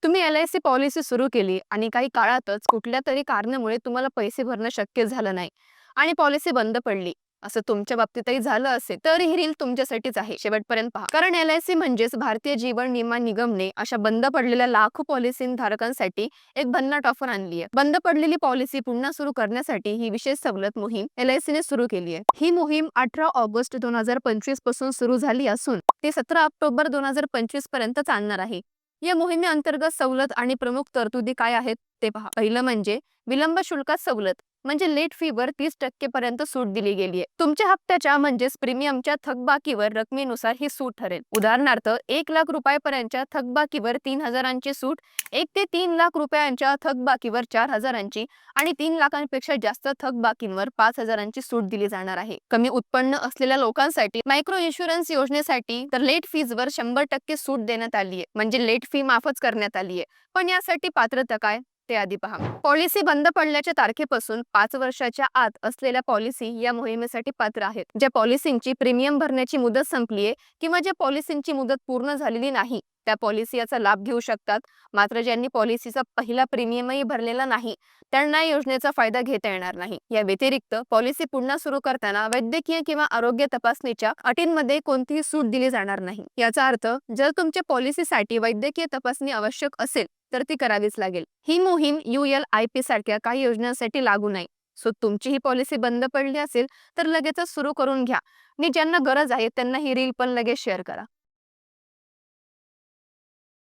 तुम्ही LIC policy सुरू केली आणि काही काळातच कुठल्यातरी कारणामुळे तुम्हाला पैसे भरणं शक्य झालं नाही आणि पॉलिसी बंद पडली. असं तुमच्या बाबतीतही झालं असेल तर ही रील तुमच्यासाठीच आहे. शेवटपर्यंत पहा. कारण LIC म्हणजेच भारतीय जीवन विमा निगमने अशा बंद पडलेल्या लाखो पॉलिसी धारकांसाठी एक भन्नाट ऑफर आणली आहे. बंद पडलेली पॉलिसी पुन्हा सुरू करण्यासाठी ही विशेष सवलत मोहीम LIC ने सुरू केली आहे. ही मोहीम 18 ऑगस्ट 2025 पासून सुरू झाली असून ती 17 ऑक्टोबर 2025 पर्यंत चालणार आहे. या मोहिमेअंतर्गत सवलत आणि प्रमुख तरतुदी काय आहेत ते पहा. पहिलं म्हणजे विलंब शुल्कात सवलत, म्हणजे लेट फीवर 30% पर्यंत सूट दिली गेली आहे. तुमच्या हप्त्याच्या म्हणजेच प्रीमियमच्या थकबाकीवर रकमेनुसार ही सूट ठरेल. उदाहरणार्थ 1 लाख रुपयापर्यंतच्या थकबाकीवर 3,000ची सूट, 1 ते 3 लाख रुपयांच्या थकबाकीवर 4,000ची आणि 3 लाखांपेक्षा जास्त थकबाकींवर 5,000ची सूट दिली जाणार आहे. कमी उत्पन्न असलेल्या लोकांसाठी मायक्रो इन्शुरन्स योजनेसाठी तर लेट फीजवर 100% सूट देण्यात आली आहे, म्हणजे लेट फी माफच करण्यात आली आहे. पण यासाठी पात्रता काय ते आधी पहा. पॉलिसी बंद पडल्याच्या तारखेपासून 5 वर्षाच्या आत असलेल्या पॉलिसी या मोहिमेसाठी पात्र आहेत. ज्या पॉलिसींची प्रीमियम भरण्याची मुदत संपली आहे किंवा ज्या पॉलिसींची मुदत पूर्ण झालेली नाही त्या पॉलिसी याचा लाभ घेऊ शकतात. मात्र ज्यांनी पॉलिसीचा पहिला प्रीमियमही भरलेला नाही त्यांना योजनेचा फायदा घेता येणार नाही. या व्यतिरिक्त पॉलिसी पुन्हा सुरू करताना वैद्यकीय किंवा आरोग्य तपासणीच्या अटींमध्ये कोणतीही सूट दिली जाणार नाही. याचा अर्थ जर तुमच्या पॉलिसीसाठी वैद्यकीय तपासणी आवश्यक असेल तर ती करावीच लागेल. ही मोहीम ULIP सारख्या काही योजनांसाठी लागू नाही. सो तुमची ही पॉलिसी बंद पडली असेल तर लगेचच सुरू करून घ्या आणि ज्यांना गरज आहे त्यांना ही रील पण लगेच शेअर करा.